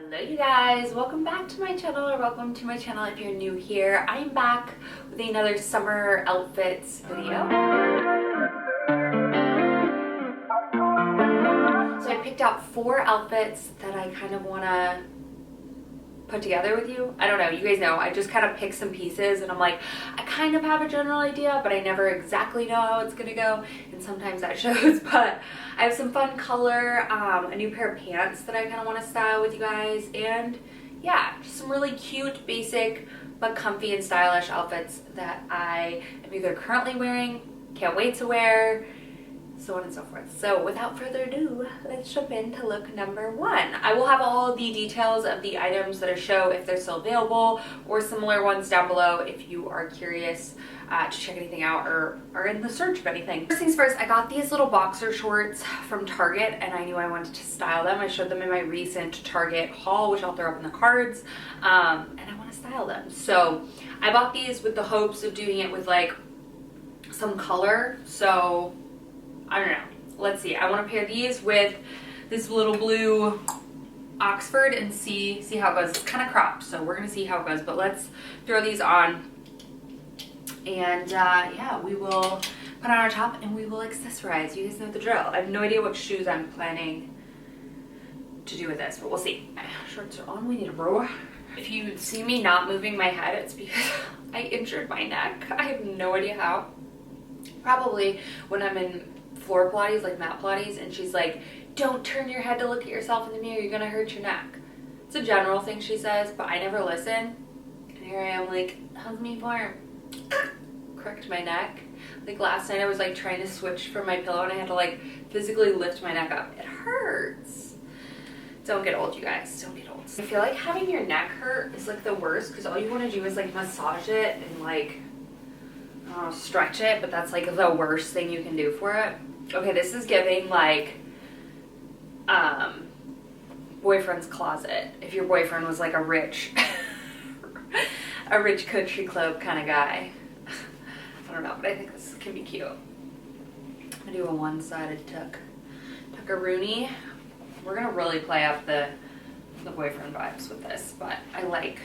Hello you guys, welcome back to my channel, or welcome to my channel if you're new here. I'm back with another summer outfits video. So I picked out 4 outfits that I kind of want to put together with you. I don't know, you guys know, I just kind of pick some pieces and I'm like, I kind of have a general idea, but I never exactly know how it's gonna go, and sometimes that shows. But I have some fun color, a new pair of pants that I kind of want to style with you guys, and yeah, just some really cute, basic, but comfy and stylish outfits that I am either currently wearing, can't wait to wear, so on and so forth. So without further ado, let's jump into look number 1. I will have all the details of the items that are show if they're still available, or similar ones down below if you are curious to check anything out or are in the search of anything. First things first, I got these little boxer shorts from Target and I knew I wanted to style them. I showed them in my recent Target haul, which I'll throw up in the cards, and I want to style them. So I bought these with the hopes of doing it with like some color. So I don't know. Let's see. I want to pair these with this little blue Oxford and see how it goes. It's kind of cropped, so we're going to see how it goes. But let's throw these on. And yeah, we will put on our top and we will accessorize. You guys know the drill. I have no idea what shoes I'm planning to do with this, but we'll see. My shorts are on. We need a bro. If you see me not moving my head, it's because I injured my neck. I have no idea how. Probably when I'm in floor Pilates, like mat Pilates, and she's like, don't turn your head to look at yourself in the mirror, you're gonna hurt your neck. It's a general thing she says, but I never listen. And here I am like, how's me form? Cracked my neck. Like last night I was like trying to switch from my pillow and I had to like physically lift my neck up. It hurts. Don't get old, you guys. Don't get old. I feel like having your neck hurt is like the worst, because all you want to do is like massage it and like, I don't know, stretch it, but that's like the worst thing you can do for it. Okay, this is giving like boyfriend's closet. If your boyfriend was like a rich country club kind of guy. I don't know, but I think this can be cute. I'm gonna do a one-sided tuck-a-rooney. We're gonna really play up the boyfriend vibes with this, but I like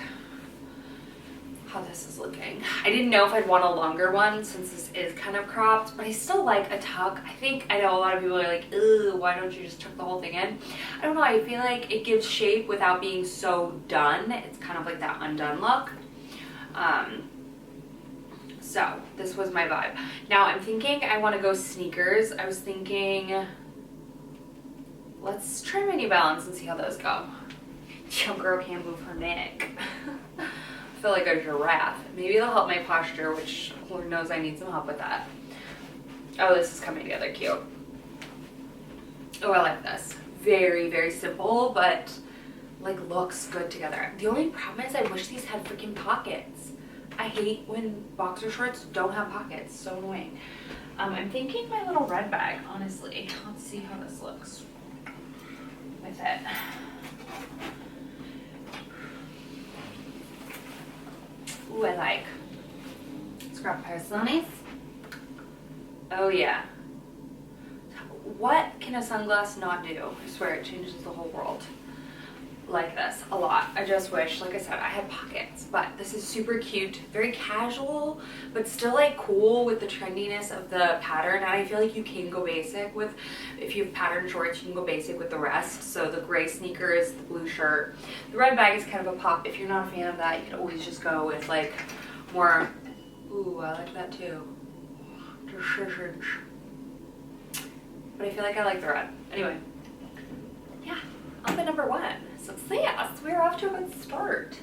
how this is looking. I didn't know if I'd want a longer one since this is kind of cropped, but I still like a tuck. I know a lot of people are like, ugh, why don't you just tuck the whole thing in? I don't know, I feel like it gives shape without being so done. It's kind of like that undone look. So this was my vibe. Now I'm thinking I want to go sneakers. I was thinking, let's try my New Balance and see how those go. Young girl can't move her neck. I feel like a giraffe. Maybe it'll help my posture, which Lord knows I need some help with that. Oh, this is coming together cute. Oh, I like this. Very, very simple, but like looks good together. The only problem is I wish these had freaking pockets. I hate when boxer shorts don't have pockets. So annoying. I'm thinking my little red bag, honestly. Let's see how this looks with it. Ooh, I like. Let's grab a pair of sunnies. Oh yeah. What can a sunglass not do? I swear it changes the whole world. Like this a lot. I just wish, like I said, I had pockets, but this is super cute, very casual, but still like cool with the trendiness of the pattern. And I feel like you can go basic with, if you have pattern shorts, you can go basic with the rest. So the gray sneakers, the blue shirt, the red bag is kind of a pop. If you're not a fan of that, you can always just go with like more, ooh, I like that too. But I feel like I like the red. Anyway, yeah, outfit number 1. So yes, we're off to a good start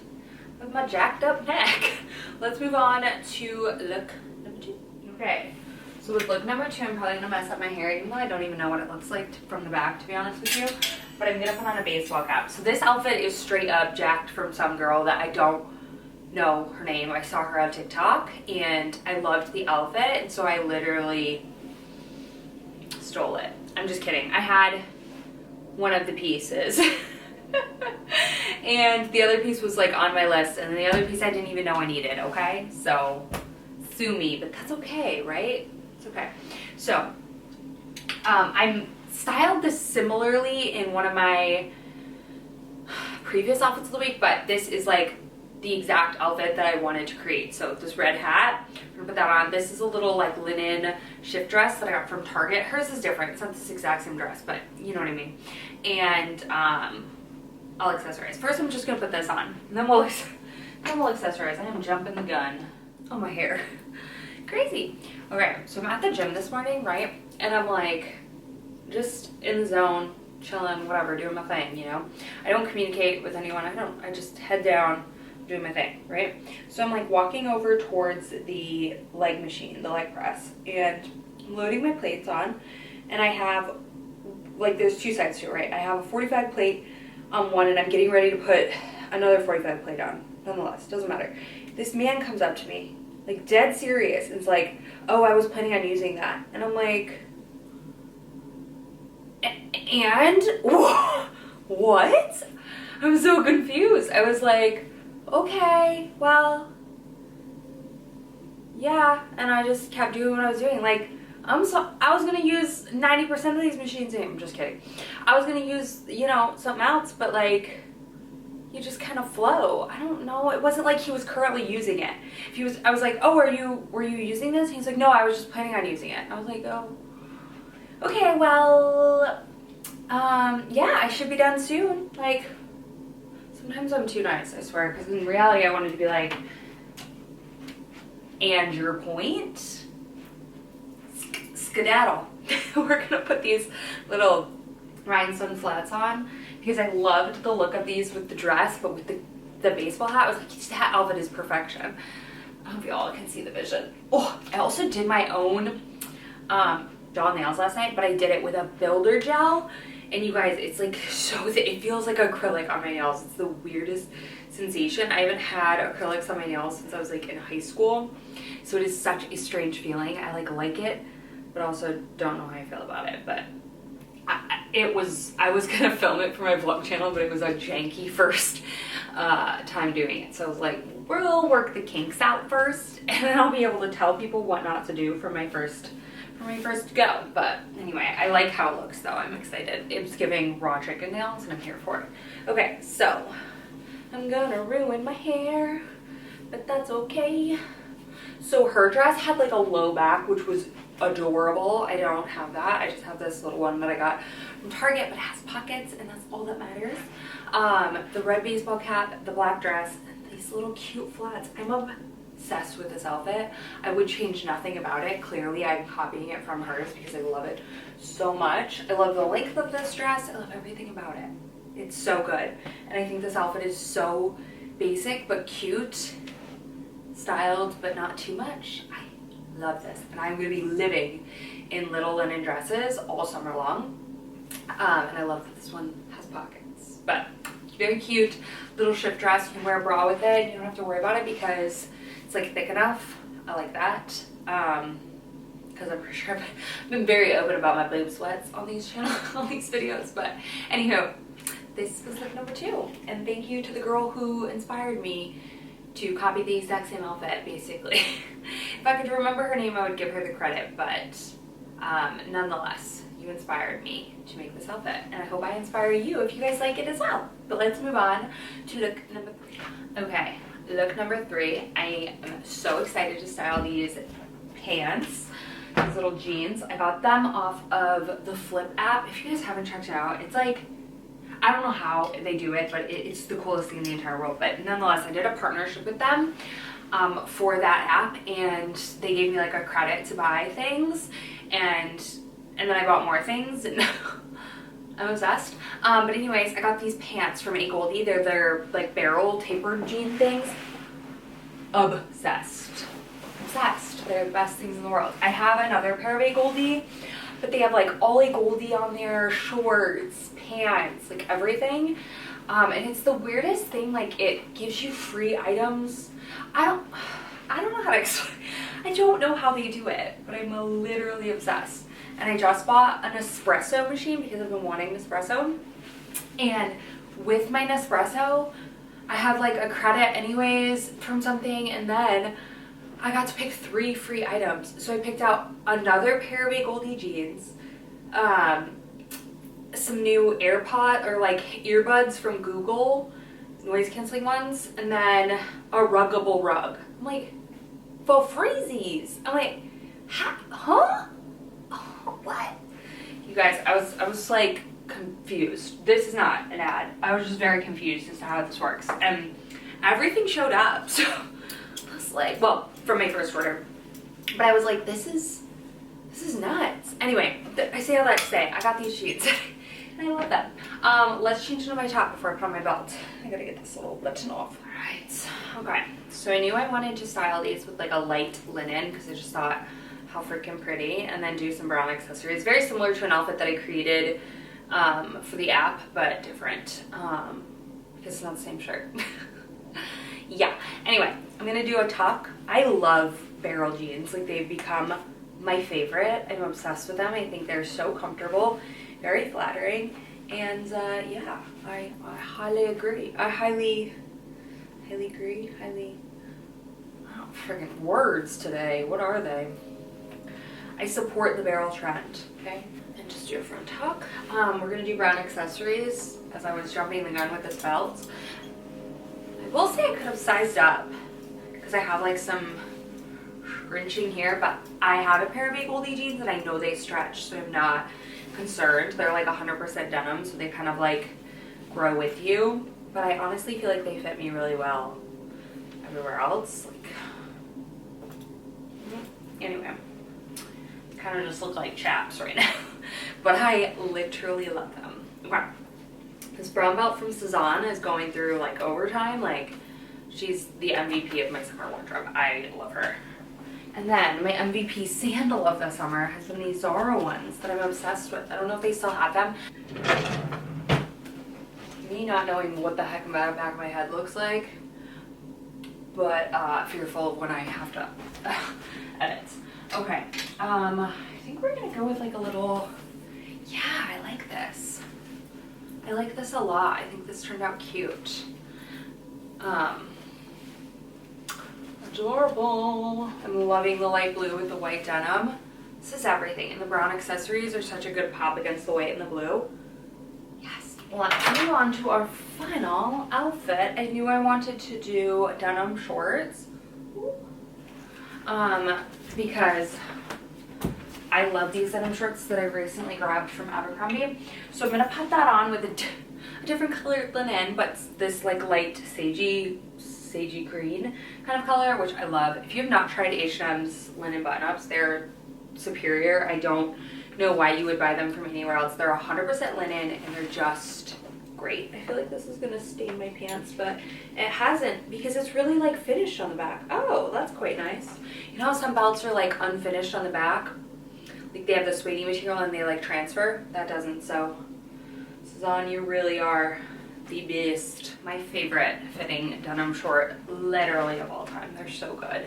with my jacked up neck. Let's move on to look number 2. Okay, so with look number 2, I'm probably gonna mess up my hair, even though I don't even know what it looks like from the back, to be honest with you. But I'm gonna put on a baseball cap. So this outfit is straight up jacked from some girl that I don't know her name. I saw her on TikTok and I loved the outfit, and so I literally stole it. I'm just kidding. I had one of the pieces. And the other piece was like on my list, and the other piece I didn't even know I needed, okay? So sue me, but that's okay, right? It's okay. So I'm styled this similarly in one of my previous outfits of the week, but this is like the exact outfit that I wanted to create. So this red hat, I'm gonna put that on. This is a little like linen shift dress that I got from Target. Hers is different. It's not this exact same dress, but you know what I mean. And I'll accessorize. First, I'm just gonna put this on, and then we'll accessorize. I am jumping the gun on my hair. Crazy. Okay, so I'm at the gym this morning, right? And I'm like, just in the zone, chilling, whatever, doing my thing, you know? I don't communicate with anyone. I just head down, doing my thing, right? So I'm like walking over towards the leg machine, the leg press, and I'm loading my plates on, and I have, like, there's two sides to it, right? I have a 45 plate on one, and I'm getting ready to put another 45 plate on. Nonetheless, doesn't matter. This man comes up to me, like dead serious, and it's like, oh, I was planning on using that. And I'm like, and what? I'm so confused. I was like, okay, well, yeah. And I just kept doing what I was doing. Like, I was gonna use 90% of these machines. I'm just kidding. I was gonna use, you know, something else, but like, you just kind of flow. I don't know. It wasn't like he was currently using it. I was like, oh, were you using this? He's like, no, I was just planning on using it. I was like, oh, okay, well, yeah, I should be done soon. Like, sometimes I'm too nice, I swear, because in reality, I wanted to be like, and your point? Skedaddle. We're gonna put these little rhinestone flats on because I loved the look of these with the dress, but with the baseball hat, I was like, that outfit is perfection. I hope y'all can see the vision. Oh, I also did my own gel nails last night, but I did it with a builder gel. And you guys, it's like so thick. It feels like acrylic on my nails. It's the weirdest sensation. I haven't had acrylics on my nails since I was like in high school. So it is such a strange feeling. I like it, but also don't know how I feel about it. But I was gonna film it for my vlog channel, but it was a janky first time doing it. So I was like, we'll work the kinks out first, and then I'll be able to tell people what not to do for my first go. But anyway, I like how it looks though. I'm excited. It's giving raw chicken nails and I'm here for it. Okay, so I'm gonna ruin my hair, but that's okay. So her dress had like a low back, which was adorable. I don't have that. I just have this little one that I got from Target, but it has pockets and that's all that matters. The red baseball cap, the black dress, and these little cute flats. I'm obsessed with this outfit. I would change nothing about it. Clearly I'm copying it from hers because I love it so much. I love the length of this dress. I love everything about it. It's so good. And I think this outfit is so basic but cute, styled but not too much. I love this. And I'm going to be living in little linen dresses all summer long. And I love that this one has pockets. But very cute little shift dress. You can wear a bra with it. You don't have to worry about it because it's like thick enough. I like that. Because I'm pretty sure I've been very open about my boob sweats on these videos. But anywho, this was look number 2. And thank you to the girl who inspired me to copy the exact same outfit, basically. If I could remember her name, I would give her the credit, but nonetheless, you inspired me to make this outfit, and I hope I inspire you if you guys like it as well. But let's move on to look number 3. Okay, look number 3. I am so excited to style these pants, these little jeans. I got them off of the Flip app. If you guys haven't checked it out, it's like, I don't know how they do it, but it's the coolest thing in the entire world. But nonetheless, I did a partnership with them for that app, and they gave me like a credit to buy things, and then I bought more things, and I'm obsessed. But anyways, I got these pants from A Goldie. They're their like barrel tapered jean things. Obsessed. Obsessed. They're the best things in the world. I have another pair of A Goldie, but they have like all A Goldie on there, shorts, pants, like everything. And it's the weirdest thing, like it gives you free items. I don't know how to explain. I don't know how they do it, but I'm literally obsessed. And I just bought an espresso machine because I've been wanting Nespresso. And with my Nespresso, I have like a credit anyways from something, and then I got to pick 3 free items. So I picked out another pair of A Goldie jeans, some new AirPod or like earbuds from Google, noise canceling ones, and then a ruggable rug. I'm like, for freezies. I'm like, huh? Oh, what? You guys, I was like confused. This is not an ad. I was just very confused as to how this works. And everything showed up. So I was like, well, from my first order. But I was like, this is nuts. Anyway, I say all that to say, I got these sheets. And I love them. Let's change into my top before I put on my belt. I gotta get this little button off. Alright, okay. So I knew I wanted to style these with like a light linen because I just thought how freaking pretty, and then do some brown accessories. Very similar to an outfit that I created for the app, but different because it's not the same shirt. Yeah, anyway, I'm gonna do a tuck. I love barrel jeans. Like, they've become my favorite. I'm obsessed with them. I think they're so comfortable, very flattering, and yeah, I highly agree. I highly agree. I don't friggin' words today. What are they? I support the barrel trend. Okay, and just do a front tuck. We're gonna do brown accessories as I was jumping the gun with this belt. I will say I could have sized up because I have like some wrenching here, but I have a pair of big oldie jeans and I know they stretch, so I'm not concerned. They're like 100% denim, so they kind of like grow with you, but I honestly feel like they fit me really well everywhere else. Like, anyway, kind of just look like chaps right now, but I literally love them. Okay, this brown belt from Cezanne is going through like overtime. Like, she's the MVP of my summer wardrobe. I love her. And then my MVP sandal of the summer has been these Zara ones that I'm obsessed with. I don't know if they still have them. Me not knowing what the heck the back of my head looks like, but fearful of when I have to edit. Okay, I think we're gonna go with like a little, yeah, I like this. I like this a lot. I think this turned out cute. Adorable. I'm loving the light blue with the white denim. This is everything, and the brown accessories are such a good pop against the white and the blue. Yes. Let's move on to our final outfit. I knew I wanted to do denim shorts. Because I love these denim shorts that I recently grabbed from Abercrombie. So I'm gonna put that on with a different colored linen, but this like light sagey green kind of color, which I love. If you have not tried H&M's linen button-ups, they're superior. I don't know why you would buy them from anywhere else. They're 100% linen and they're just great. I feel like this is gonna stain my pants, but it hasn't because it's really like finished on the back. Oh, that's quite nice. You know how some belts are like unfinished on the back? Like they have the suede material and they like transfer? That doesn't, so Cezanne, you really are the best. My favorite fitting denim short literally of all time. They're so good.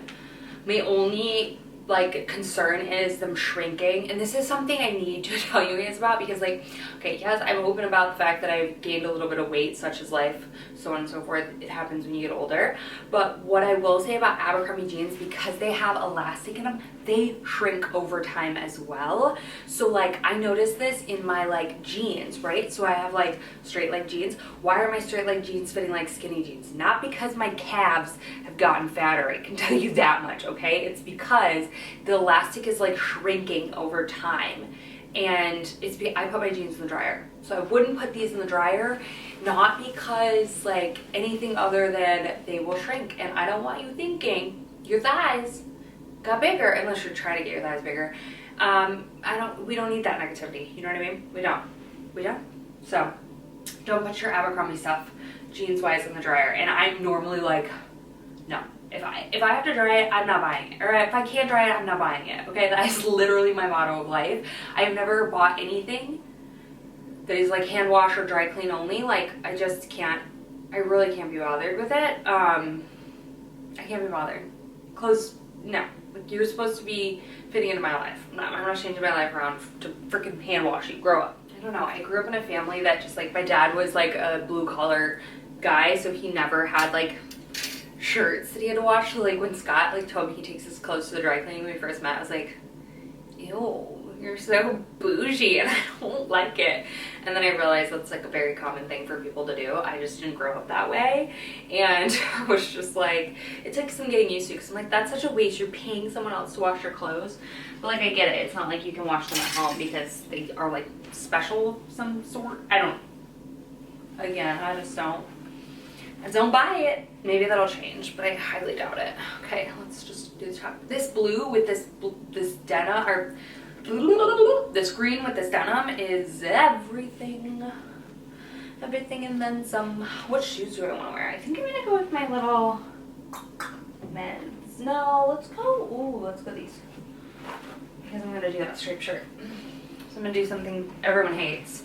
My only like concern is them shrinking, and this is something I need to tell you guys about because like, okay, yes, I'm open about the fact that I've gained a little bit of weight, such as life, so on and so forth. It happens when you get older. But what I will say about Abercrombie jeans, because they have elastic in them, they shrink over time as well. So like I noticed this in my like jeans, right? So I have like straight leg jeans. Why are my straight leg jeans fitting like skinny jeans? Not because my calves have gotten fatter, I can tell you that much, okay? It's because the elastic is like shrinking over time, and I put my jeans in the dryer. So I wouldn't put these in the dryer, not because like anything other than they will shrink, and I don't want you thinking your thighs got bigger unless you're trying to get your thighs bigger. We don't need that negativity, you know what I mean? We don't. So don't put your Abercrombie stuff jeans wise in the dryer. And I'm normally like, no, if I have to dry it, I'm not buying it. Or if I can't dry it, I'm not buying it. Okay, that is literally my motto of life. I have never bought anything that is like hand wash or dry clean only. Like I just can't, I really can't be bothered with it. I can't be bothered. Clothes, no. Like you're supposed to be fitting into my life. I'm not changing my life around to freaking hand wash you. Grow up. I don't know. I grew up in a family that just like, my dad was like a blue collar guy, so he never had like shirts that he had to wash. So like when Scott like told me he takes his clothes to the dry cleaning when we first met, I was like, ew, You're so bougie and I don't like it. And then I realized that's like a very common thing for people to do. I just didn't grow up that way. And I was just like, it took some getting used to because I'm like, that's such a waste. You're paying someone else to wash your clothes. But like, I get it. It's not like you can wash them at home because they are like special of some sort. I don't, again, I don't buy it. Maybe that'll change, but I highly doubt it. Okay, let's just do the top. This blue with this denim, or this green with this denim is everything. Everything and then some. What shoes do I want to wear? I think I'm gonna go with my little men's. No, let's go these. Because I'm gonna do that striped shirt. So I'm gonna do something everyone hates.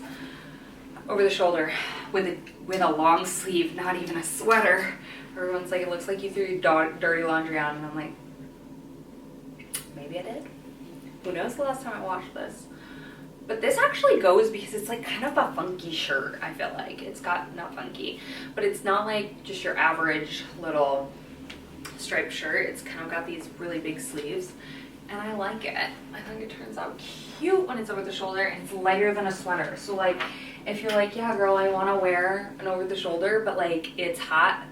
Over the shoulder with a long sleeve, not even a sweater. Everyone's like, it looks like you threw your dirty laundry on, and I'm like, maybe I did. Who knows the last time I washed this? But this actually goes because it's like kind of a funky shirt, I feel like. It's got, not funky, but it's not like just your average little striped shirt. It's kind of got these really big sleeves, and I like it. I think it turns out cute when it's over the shoulder, and it's lighter than a sweater. So like, if you're like, yeah girl, I want to wear an over the shoulder, but like it's hot,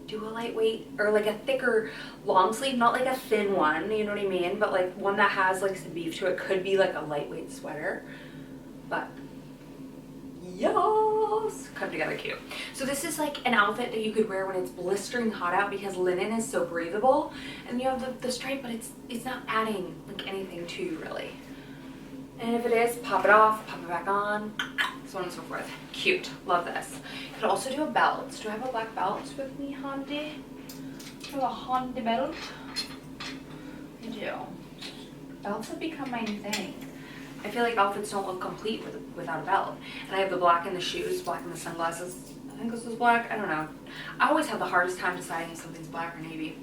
do a lightweight or like a thicker long sleeve, not like a thin one, you know what I mean? But like one that has like some beef to it. Could be like a lightweight sweater, but yes, come together cute. So this is like an outfit that you could wear when it's blistering hot out because linen is so breathable, and you have the stripe, but it's not adding like anything to you really. And if it is, pop it off, pop it back on, so on and so forth. Cute. Love this. You could also do a belt. Do I have a black belt with me, Handy? I have a Handy belt. I do. Belts have become my new thing. I feel like outfits don't look complete without a belt. And I have the black in the shoes, black in the sunglasses. I think this was black. I don't know. I always have the hardest time deciding if something's black or navy.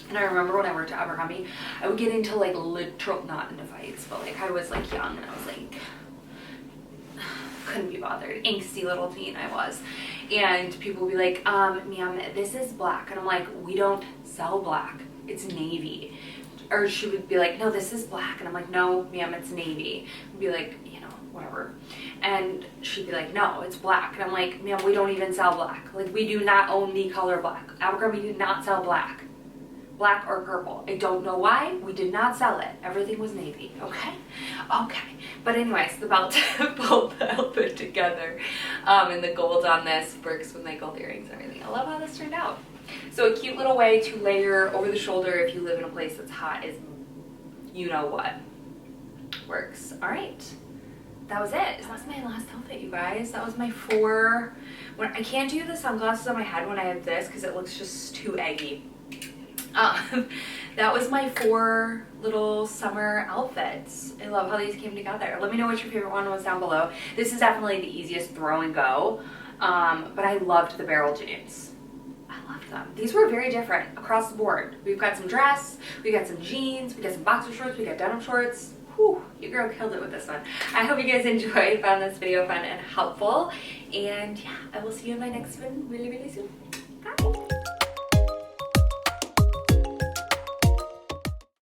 And I remember when I worked at Abercrombie, I would get into like not into fights, but like I was like young and I was like, couldn't be bothered. Angsty little teen I was. And people would be like, ma'am, this is black. And I'm like, we don't sell black. It's navy. Or she would be like, no, this is black. And I'm like, no, ma'am, it's navy. I'd be like, you know, whatever. And she'd be like, no, it's black. And I'm like, ma'am, we don't even sell black. Like, we do not own the color black. Abercrombie did not sell black. Black or purple. I don't know why. We did not sell it. Everything was navy. Okay? Okay. But anyways, the belt pulled the outfit together. And the gold on this works with my gold earrings and everything. I love how this turned out. So a cute little way to layer over the shoulder if you live in a place that's hot is you know what. Works. Alright. That was it. That was my last outfit, you guys. That was my 4. I can't do the sunglasses on my head when I have this because it looks just too eggy. That was my 4 little summer outfits. I love how these came together. Let me know what your favorite one was down below. This is definitely the easiest throw and go, but I loved the barrel jeans. I loved them. These were very different across the board. We've got some dress, we got some jeans, we got some boxer shorts, we got denim shorts. Whew, your girl killed it with this one. I hope you guys enjoyed, found this video fun and helpful, and yeah, I will see you in my next one really, really soon. Bye.